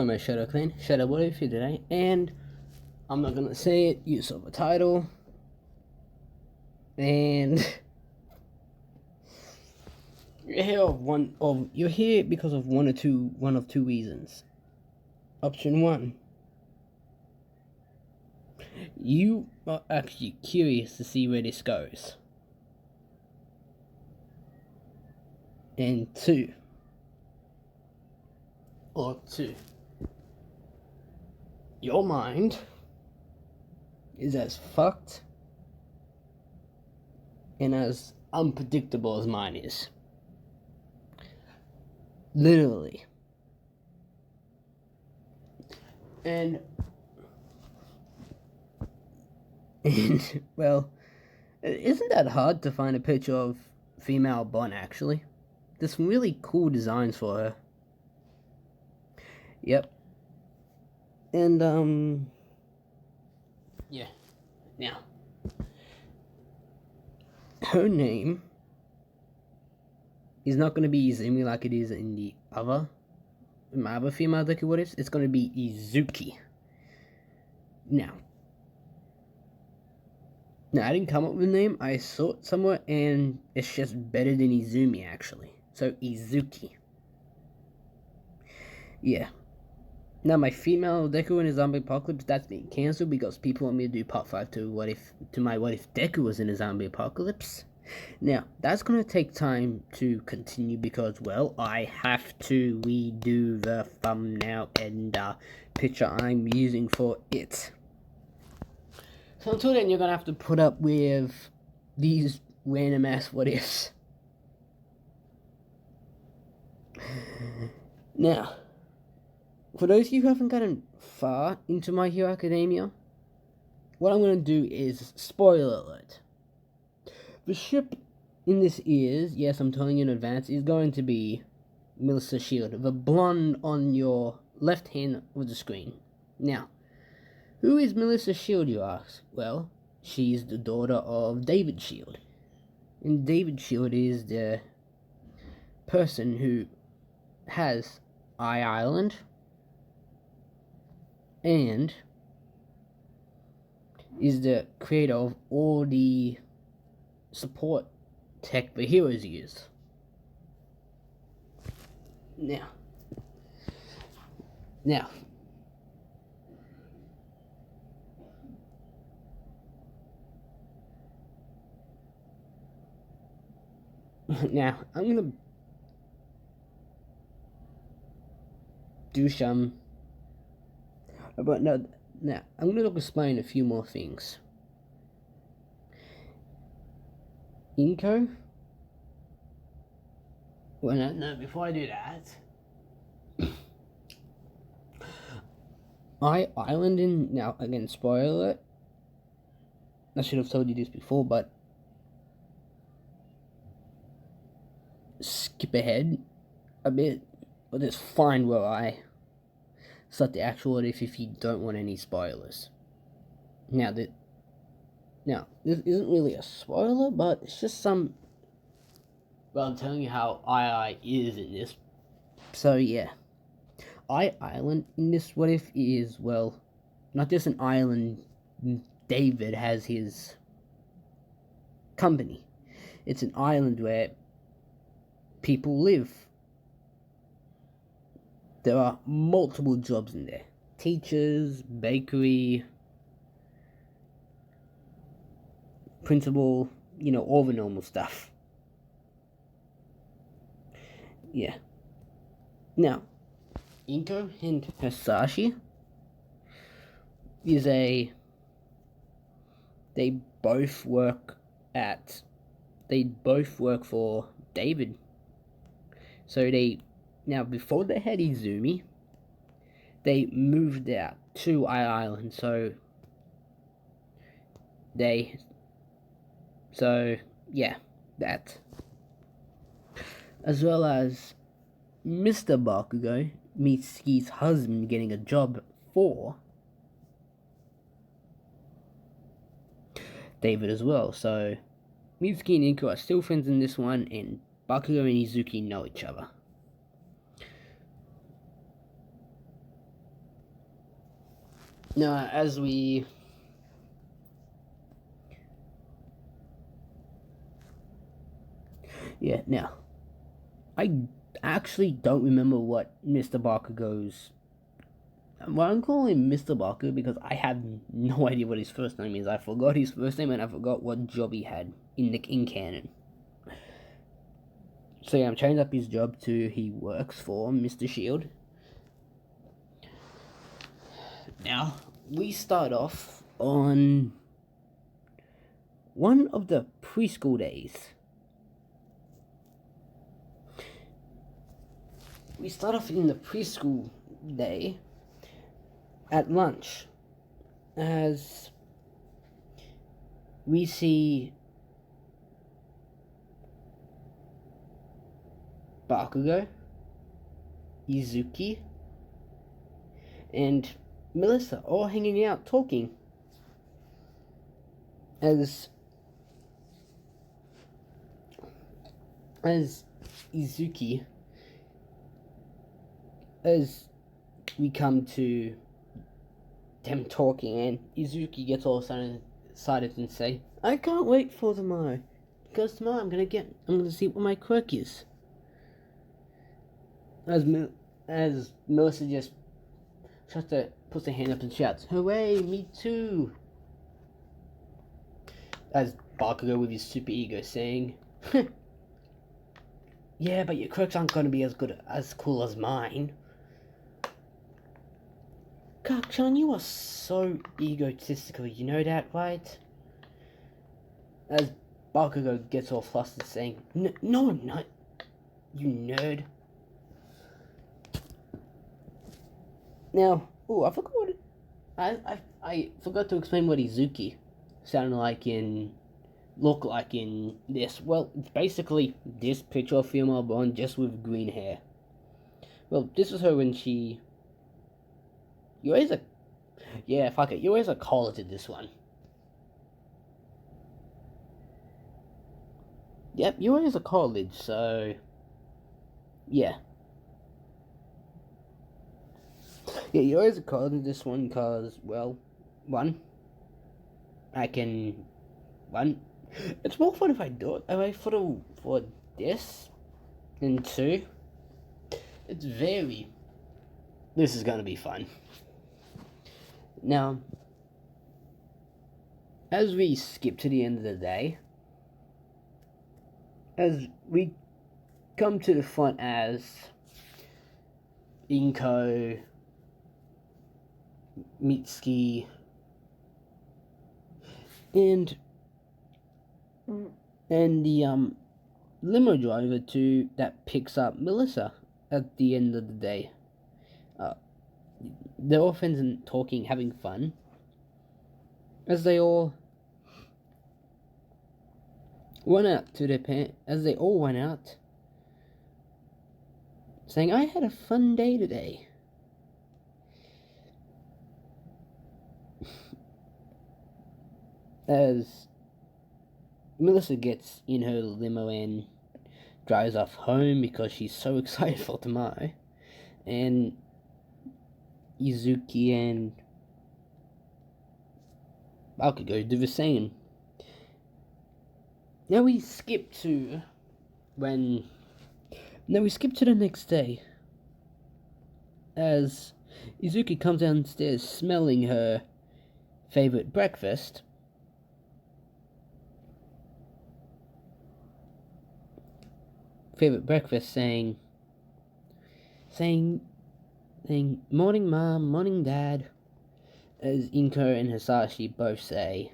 Hello my Shadow Clan, Shadow What If here today, and I'm not gonna say it, you saw the title, and you're here because of one of two reasons. Option one, you are actually curious to see where this goes. And two, your mind is as fucked and as unpredictable as mine is. Literally. And well, isn't that hard to find a picture of female Bon actually? There's some really cool designs for her. Yep. And yeah. Now, her name is not going to be Izumi like it is in my other female deku what ifs. It's going to be Izuki. Now, I didn't come up with a name. I saw it somewhere, and it's just better than Izumi actually. So Izuki. Yeah. Now my female deku in a zombie apocalypse, that's being cancelled because people want me to do part 5 to what if Deku was in a zombie apocalypse. Now that's gonna take time to continue because, well, I have to redo the thumbnail and picture I'm using for it. So until then, you're gonna have to put up with these random ass what ifs. Now, for those of you who haven't gotten far into My Hero Academia, what I'm going to do is, spoiler alert. The ship in this is, yes, I'm telling you in advance, is going to be Melissa Shield, the blonde on your left hand of the screen. Now, who is Melissa Shield, you ask? Well, she's the daughter of David Shield. And David Shield is the person who has Island, and is the creator of all the support tech the heroes use. Now, I'm gonna do some. But no, now I'm going to explain a few more things. Inko? Well, no, before I do that, Island in, now again, spoiler alert, I should have told you this before, but skip ahead a bit, but it's fine where I start the actual what if you don't want any spoilers. Now this isn't really a spoiler, but it's just some. Well, I'm telling you how I is in this. So yeah, Island in this what if is, well, not just an island. David has his company. It's an island where people live. There are multiple jobs in there. Teachers, bakery, principal, all the normal stuff. Yeah. Now, Inko and Hisashi they both work for David. So now, before they had Izumi, they moved out to Island, so yeah, that. As well as Mr. Bakugo, Mitsuki's husband, getting a job for David as well, so Mitsuki and Inko are still friends in this one, and Bakugo and Izuki know each other. Now, now, I actually don't remember what Mr. Barker goes. Well, I'm calling him Mr. Barker because I have no idea what his first name is. I forgot his first name and I forgot what job he had in canon. So yeah, I'm changing up his job to he works for Mr. Shield. Now, we start off on one of the preschool days. We start off in the preschool day at lunch as we see Bakugo, Izuki, and Melissa all hanging out talking as Izuki, as we come to them talking, and Izuki gets all excited and say, "I can't wait for tomorrow, because tomorrow I'm gonna see what my quirk is." As Melissa just puts her hand up and shouts, "Hooray, me too!" As Bakugo with his super ego saying, "Yeah, but your quirks aren't gonna be as cool as mine." Kakshan, you are so egotistical, you know that, right? As Bakugo gets all flustered saying, "No, I'm not, you nerd." Now, I forgot what I forgot to explain what Izuki sounded like look like in this. Well, it's basically this picture of female blonde just with green hair. Well, this was her when she. You always fuck it. You always a college in this one. Yep, you always a college, so yeah. Yeah, you always a college in this one because, well, it's more fun if I do it. I for this, and two, this is gonna be fun. Now, as we skip to the end of the day, as we come to the front as Inko, Mitsuki, and the limo driver that picks up Melissa at the end of the day. They're all friends and talking, having fun, as they all went out saying, "I had a fun day today." As Melissa gets in her limo and drives off home because she's so excited for tomorrow, and Izuki and Bakugo do the same. Now we skip to the next day, as Izuki comes downstairs smelling her favorite breakfast. Saying, "Morning, Mom, morning, Dad," as Inko and Hisashi both say,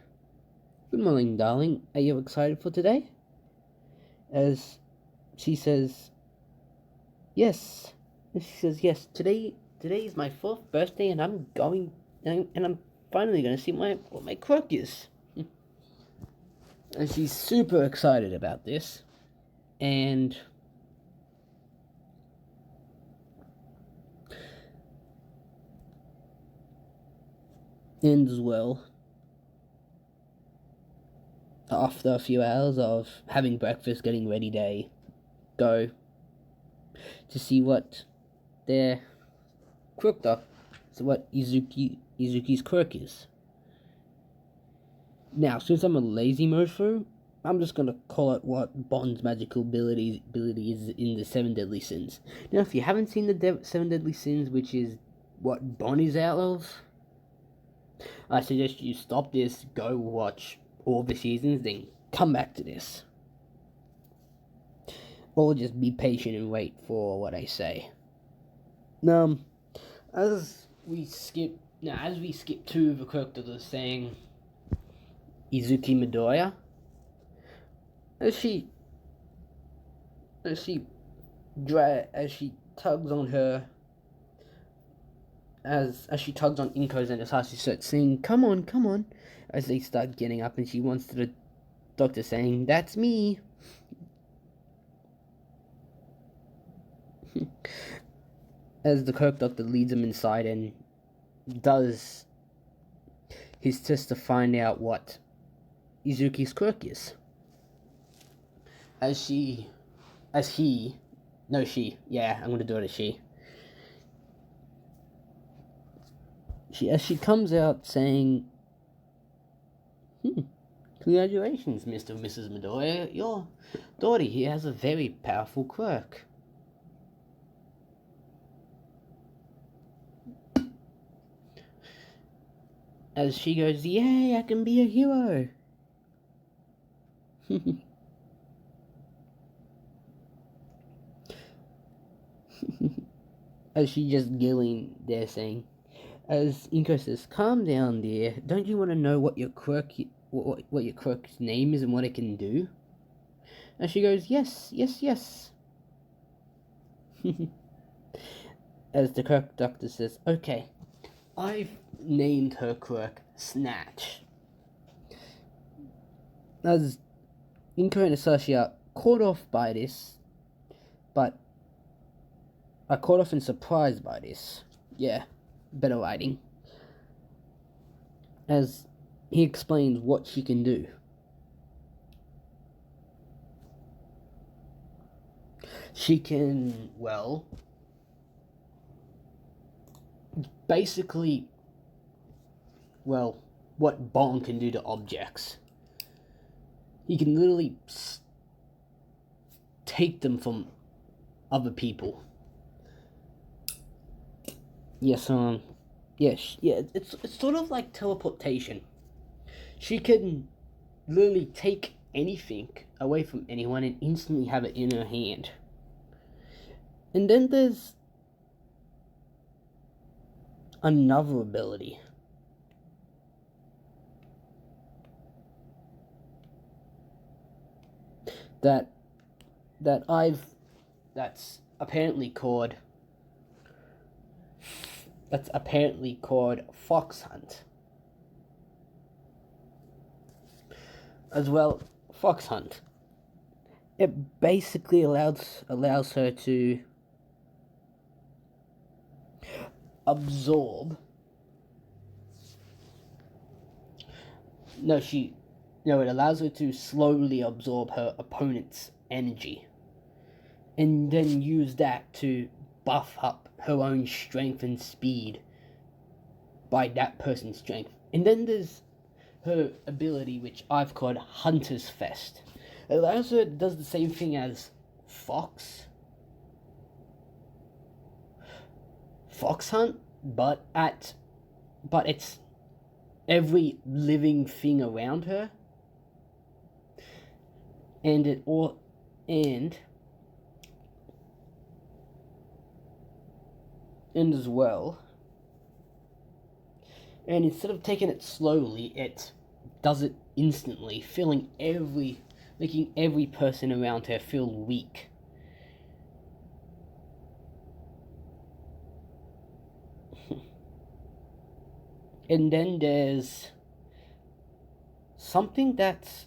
"Good morning, darling. Are you excited for today?" As she says, "Yes." And she says, "Yes, today is my 4th birthday, and I'm finally going to see what my quirk is." And she's super excited about this. And as well, after a few hours of having breakfast, getting ready, they go to see what they're cooked up. So what Izuki Izuki's quirk is. Now, since I'm a lazy mofo, I'm just gonna call it what Bond's magical ability is in the Seven Deadly Sins. Now, if you haven't seen the Seven Deadly Sins, which is what Bond is out of, I suggest you stop this, go watch all the seasons, then come back to this. Or just be patient and wait for what I say. As we skip to the character that's saying Izuki Midoriya, as she tugs on her, as she tugs on Inko's and Asashi starts saying, come on, as they start getting up, and she wants to the doctor saying, that's me. As the Quirk doctor leads him inside and does his test to find out what Izuki's quirk is. I'm gonna do it as she. As she comes out saying, congratulations, Mr. and Mrs. Midoriya, your daughter here has a very powerful quirk. As she goes, yay, I can be a hero. As she just giggling there saying, as Inko says, calm down dear, don't you want to know what your quirk's name is and what it can do? And she goes, yes. As the Quirk doctor says, okay, I've named her quirk Snatch. As Inko and Asashi are caught off by this, but are caught off and surprised by this. Yeah, better writing. As he explains what she can do. She can, well, basically, well, what Bond can do to objects. He can literally take them from other people. Yes, it's sort of like teleportation. She can literally take anything away from anyone and instantly have it in her hand. And then there's another ability that's apparently called Fox Hunt. As well, Fox Hunt. It basically allows her to absorb. It allows her to slowly absorb her opponent's energy, and then use that to buff up her own strength and speed by that person's strength. And then there's her ability, which I've called Hunter's Fest. It allows her, does the same thing as Fox Hunt, but it's every living thing around her, and as well, and instead of taking it slowly, it does it instantly, making every person around her feel weak. And then there's something that's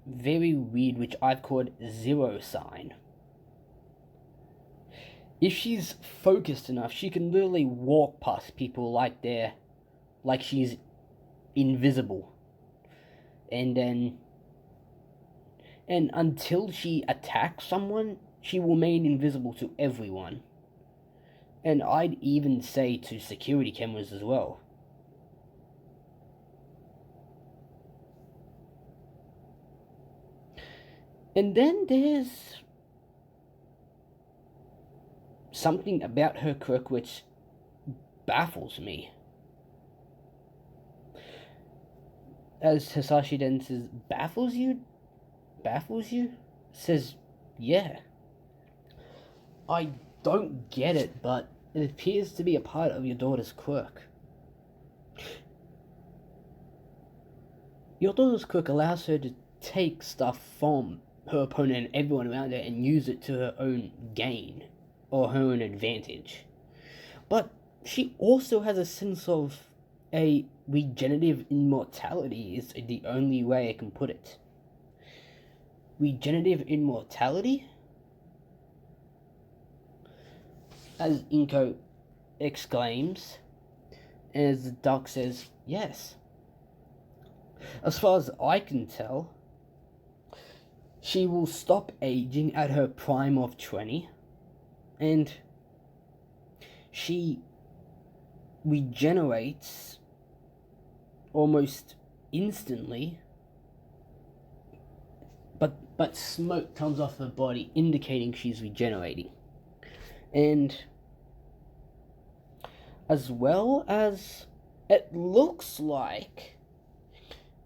very weird, which I've called Zero Sign. If she's focused enough, she can literally walk past people like she's invisible. And until she attacks someone, she will remain invisible to everyone. And I'd even say to security cameras as well. And then there's something about her quirk which baffles me. As Hisashi then says, baffles you? Baffles you? Says, yeah. I don't get it, but it appears to be a part of your daughter's quirk. Your daughter's quirk allows her to take stuff from her opponent and everyone around her and use it to her own gain or her own advantage. But she also has a sense of a regenerative immortality is the only way I can put it. Regenerative immortality? As Inko exclaims, as the duck says, yes. As far as I can tell, she will stop aging at her prime of 20, and she regenerates almost instantly, but smoke comes off her body, indicating she's regenerating. And as well as it looks like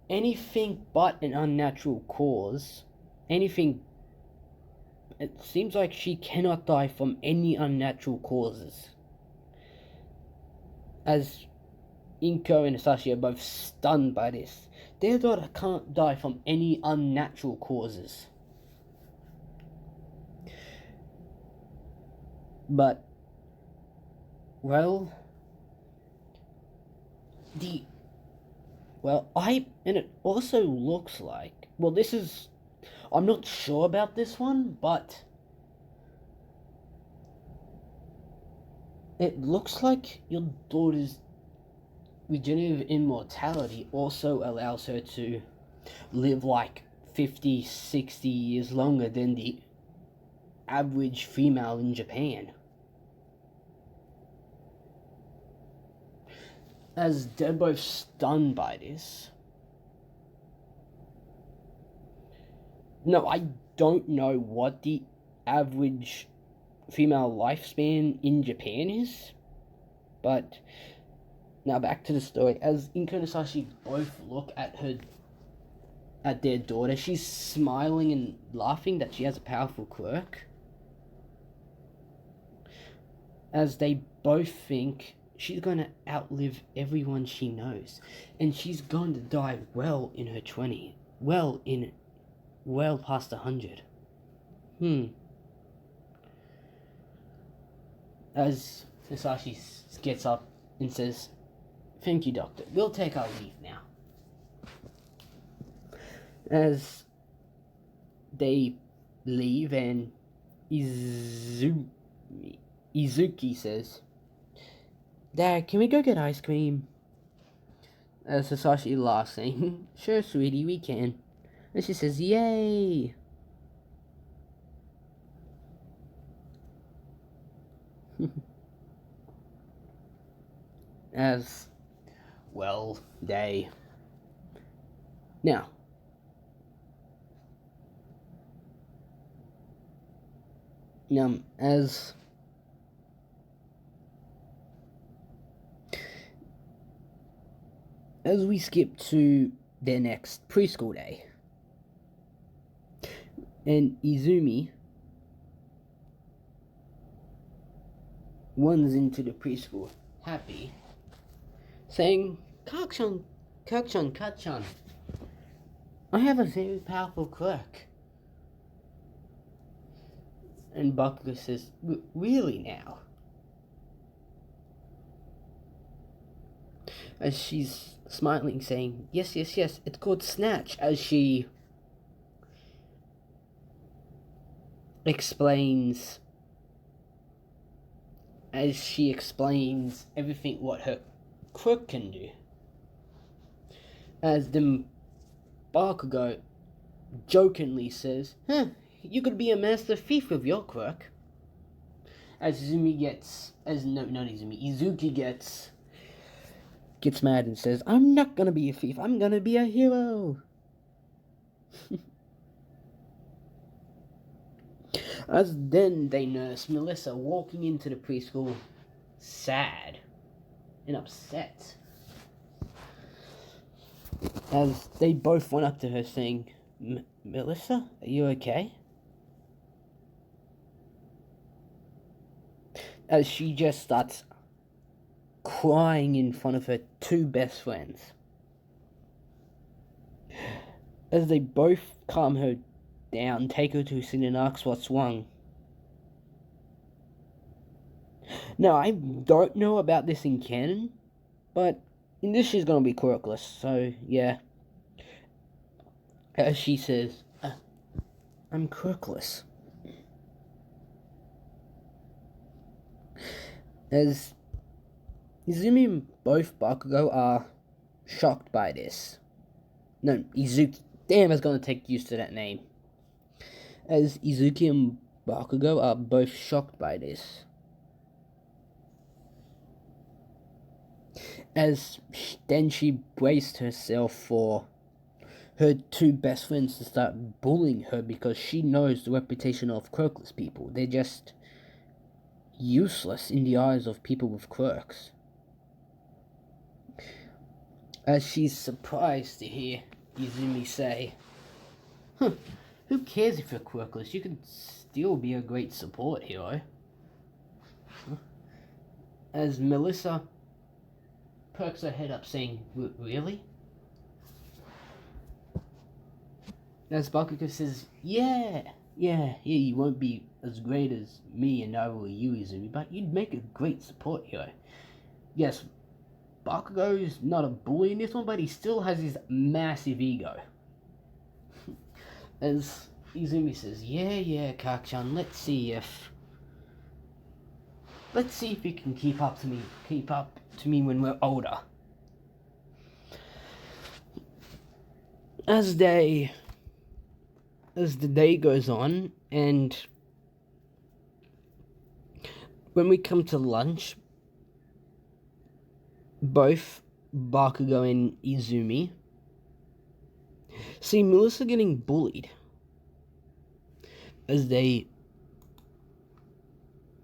anything but an unnatural cause, it seems like she cannot die from any unnatural causes. As Inko and Hisashi are both stunned by this. Their daughter can't die from any unnatural causes. But, and it also looks like, I'm not sure about this one, but it looks like your daughter's regenerative immortality also allows her to live like 50, 60 years longer than the average female in Japan. As they're both stunned by this. No, I don't know what the average female lifespan in Japan is, but now back to the story. As Inko and Hisashi both look at their daughter, she's smiling and laughing that she has a powerful quirk. As they both think she's going to outlive everyone she knows, and she's going to die well in her 20s, well past 100. As Hisashi gets up and says, "Thank you, Doctor. We'll take our leave now." As they leave, and Izuki says, "Dad, can we go get ice cream?" As Hisashi laughs, saying, "Sure, sweetie, we can." And she says, "Yay!" As well, they now as we skip to their next preschool day, and Izumi runs into the preschool, happy, saying, Kirk-chan, I have a very powerful quirk." And Bakugo says, "Really now?" As she's smiling, saying, yes, it's called Snatch," as she explains everything what her quirk can do. As then Bakugo jokingly says, "You could be a master thief with your quirk." As Izuki gets mad and says, "I'm not gonna be a thief, I'm gonna be a hero." As then they nurse Melissa walking into the preschool, sad and upset. As they both went up to her saying, Melissa, are you okay? As she just starts crying in front of her two best friends. As they both calm her down, take her to a seat and ask what's wrong. Now, I don't know about this in canon, but in this she's gonna be quirkless, so yeah. As she says, I'm quirkless. As Izumi and both Bakugo are shocked by this. No, Izuki. Damn, I was gonna take used to that name. As Izuki and Bakugo are both shocked by this. As then she braced herself for her two best friends to start bullying her because she knows the reputation of quirkless people. They're just useless in the eyes of people with quirks. As she's surprised to hear Izumi say, who cares if you're quirkless? You can still be a great support hero. As Melissa perks her head up saying, really? As Bakugo says, yeah, you won't be as great as me and neither will you, Izumi, but you'd make a great support hero. Yes, Bakugo's not a bully in this one, but he still has his massive ego. As Izumi says, yeah, Kak-chan, let's see if you can keep up to me when we're older. As the day goes on, and when we come to lunch, both Bakugo and Izumi see Melissa getting bullied as they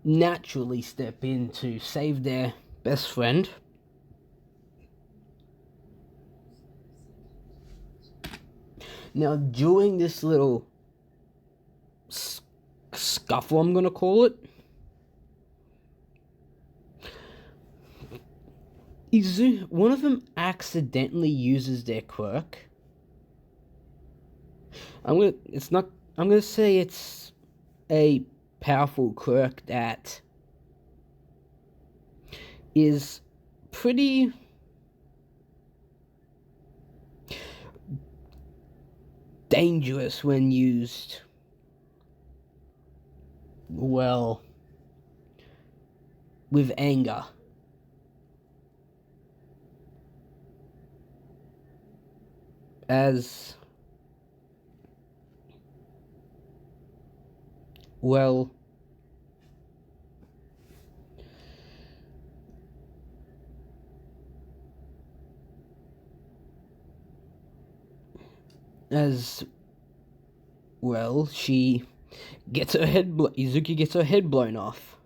naturally step in to save their best friend. Now, during this little scuffle, I'm gonna call it, one of them accidentally uses their quirk. I'm gonna say it's a powerful quirk that is pretty dangerous when used well with anger. As well, she gets her head Izuki gets her head blown off.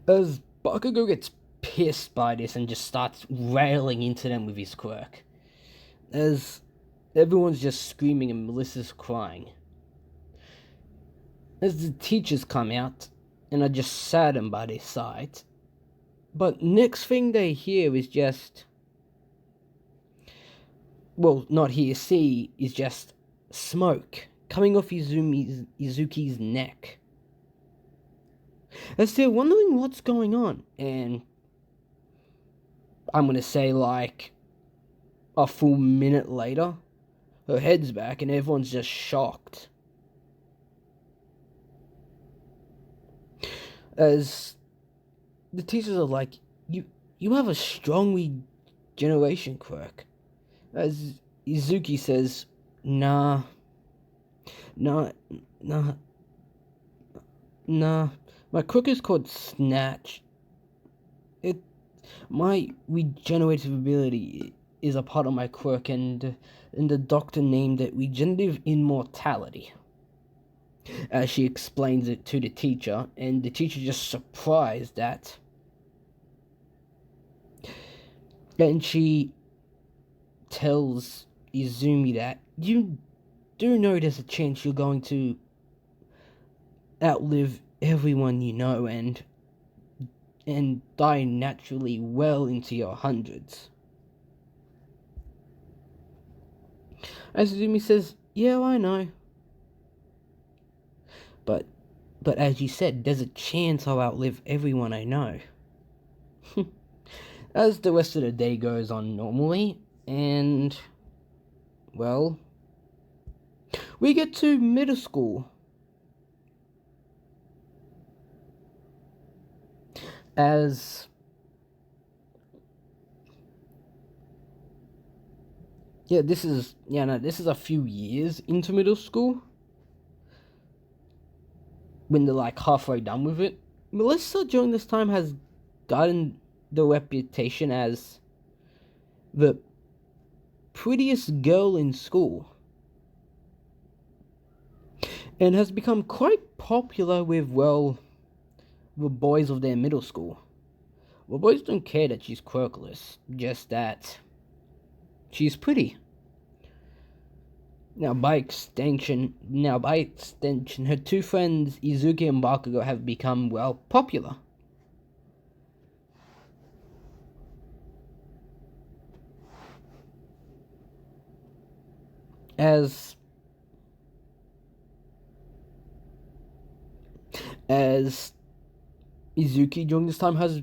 As Bakugo gets pissed by this and just starts railing into them with his quirk. As everyone's just screaming and Melissa's crying. As the teachers come out and are just saddened by this sight. But next thing they hear is just... well, not hear, see, is just smoke coming off Izuki's neck. As they're wondering what's going on, and I'm gonna say like a full minute later, her head's back and everyone's just shocked. As the teachers are like, you have a strong regeneration quirk. As Izuki says, nah. My quirk is called Snatch. My regenerative ability is a part of my quirk, and the doctor named it regenerative immortality. As she explains it to the teacher, and the teacher just surprised that. And she tells Izumi that you do know there's a chance you're going to outlive everyone you know and die naturally well into your hundreds. As Izumi says, yeah, I know. But as you said, there's a chance I'll outlive everyone I know. As the rest of the day goes on normally, and, well, we get to middle school. This is a few years into middle school. When they're like halfway done with it. Melissa during this time has gotten the reputation as the prettiest girl in school, and has become quite popular with, well, the boys of their middle school. Well, boys don't care that she's quirkless, just that she's pretty. Now by extension, her two friends, Izuki and Bakugo, have become, well, popular. As Izuki during this time has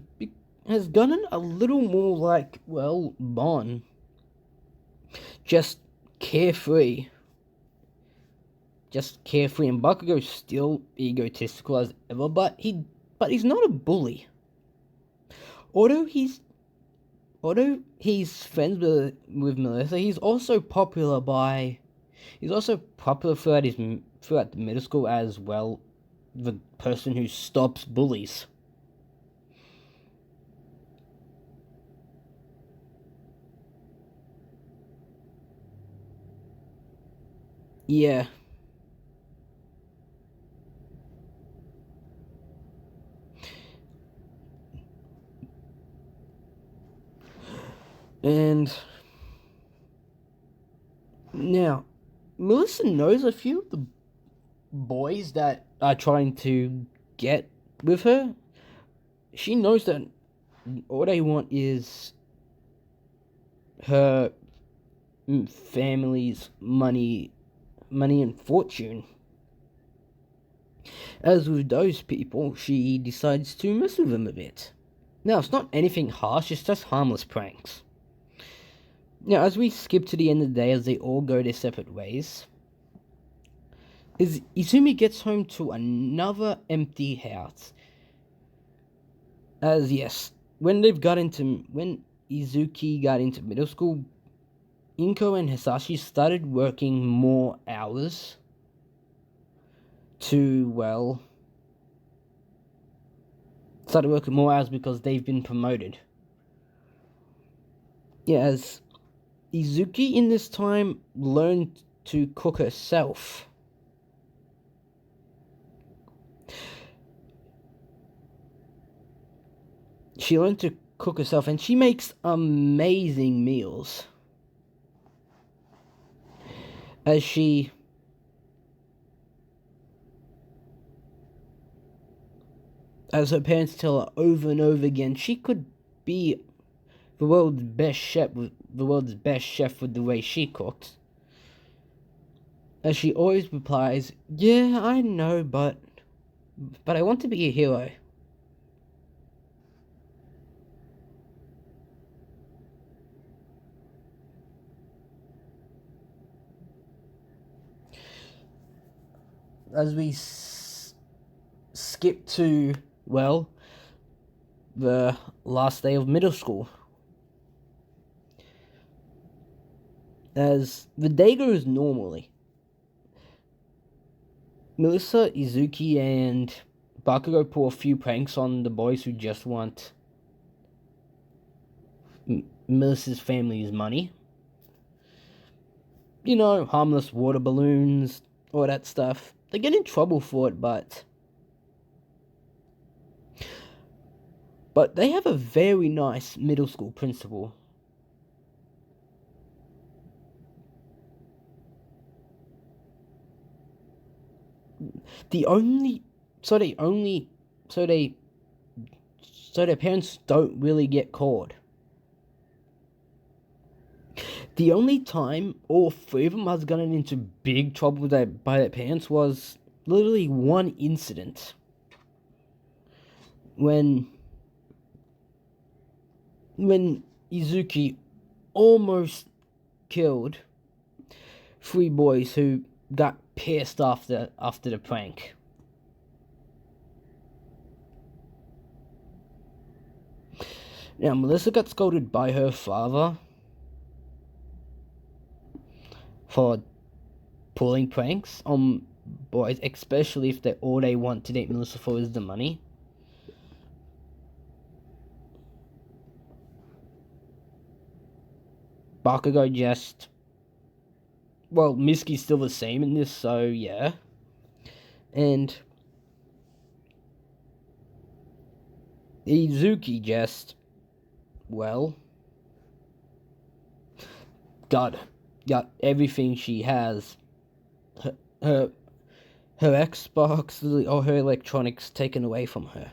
gotten a little more like, well, Bon. Just carefree, and Bakugo's still egotistical as ever, but he's not a bully. Although he's friends with Melissa, he's also popular throughout the middle school as, well, the person who stops bullies. Yeah. And now, Melissa knows a few of the boys that are trying to get with her. She knows that all they want is her family's money and fortune. As with those people, she decides to mess with them a bit. Now, it's not anything harsh, it's just harmless pranks. Now, as we skip to the end of the day, as they all go their separate ways, Izumi gets home to another empty house. As, yes, when Izuki got into middle school, Inko and Hisashi started working more hours because they've been promoted. Yeah, as Izuki in this time learned to cook herself. She learned to cook herself, and she makes amazing meals. As her parents tell her over and over again, she could be the world's best chef with the way she cooks. As she always replies, yeah, I know, but I want to be a hero. As we skip to, well, the last day of middle school. As the day goes normally, Melissa, Izuki, and pull a few pranks on the boys who just want Melissa's family's money. You know, harmless water balloons, all that stuff. They get in trouble for it, but they have a very nice middle school principal. So their parents don't really get caught. The only time all three of them has gotten into big trouble by their parents was literally one incident. When Izuki almost killed 3 boys who got pissed after the prank. Now, Melissa got scolded by her father for pulling pranks on boys, especially if all they want to date Melissa for is the money. Bakugo just... Well, Miski's still the same in this, so yeah. And Izuki just... Well... got everything she has. Her Xbox, or her electronics taken away from her.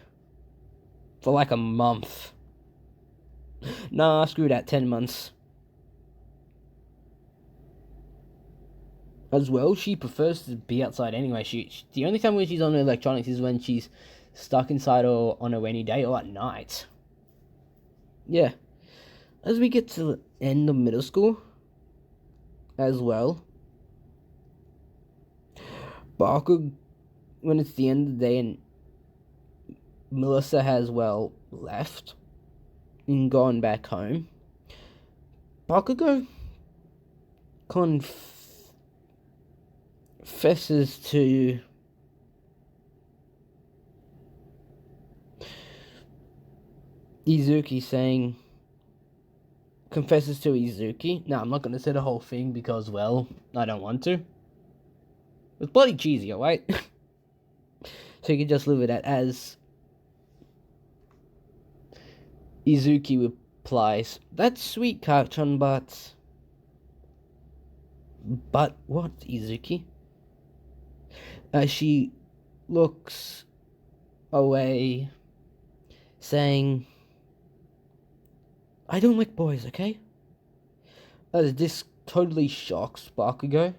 For like a month. Nah, screw that, 10 months. As well, she prefers to be outside anyway. The only time when she's on her electronics is when she's stuck inside or on a rainy day or at night. Yeah. As we get to the end of middle school, as well, Baku, when it's the end of the day and Melissa has, well, left and gone back home, Bakugo confesses to Izuki confesses to Izuki. Now, I'm not going to say the whole thing because, well, I don't want to. It's bloody cheesy, alright? So you can just leave it as Izuki replies, "That's sweet, Kachan, but..." But what, Izuki? As she looks away, saying, "I don't like boys, okay?" As this totally shocks Bakugo,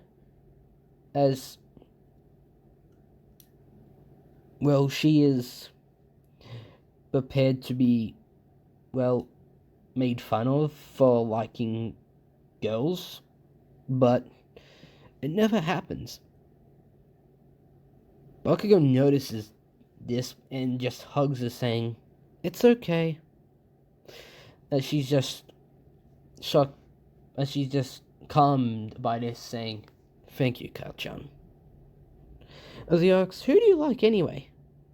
as, well, she is prepared to be, well, made fun of for liking girls, but it never happens. Bakugo notices this and just hugs her, saying, "It's okay." As she's just shocked, as she's just calmed by this, saying, "Thank you, Kao-chan." As he asks, "Who do you like anyway?"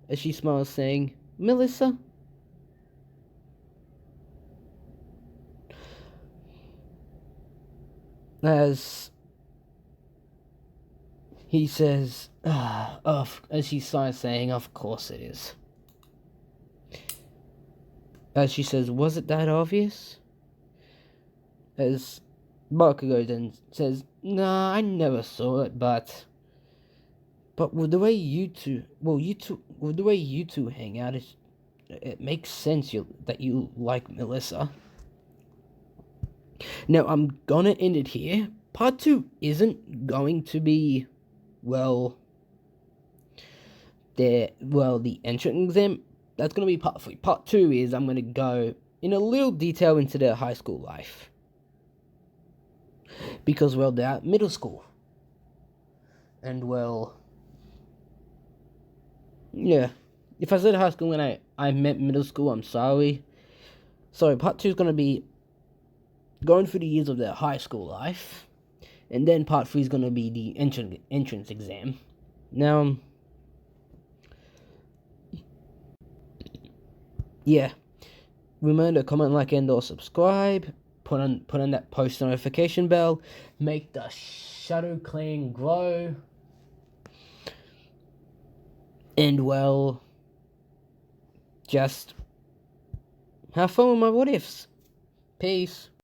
As she smiles, saying, "Melissa." As he says, as she sighs, saying, "Of course it is." As she says, "Was it that obvious?" As Bakugo then says, "Nah, I never saw it, but with the way you two hang out, it makes sense that you like Melissa." Now, I'm gonna end it here. Part 2 isn't going to be, well, the entrance exam. That's gonna be part 3. Part 2 is I'm gonna go in a little detail into their high school life. Because, well, they're at middle school. And, well, yeah. If I said high school when I meant middle school, I'm sorry. So, part 2 is gonna be going through the years of their high school life, and then part 3 is going to be the entrance exam. Now, yeah, remember to comment, like, and or subscribe, put on that post notification bell, make the shadow clan grow, and well, just have fun with my what ifs. Peace.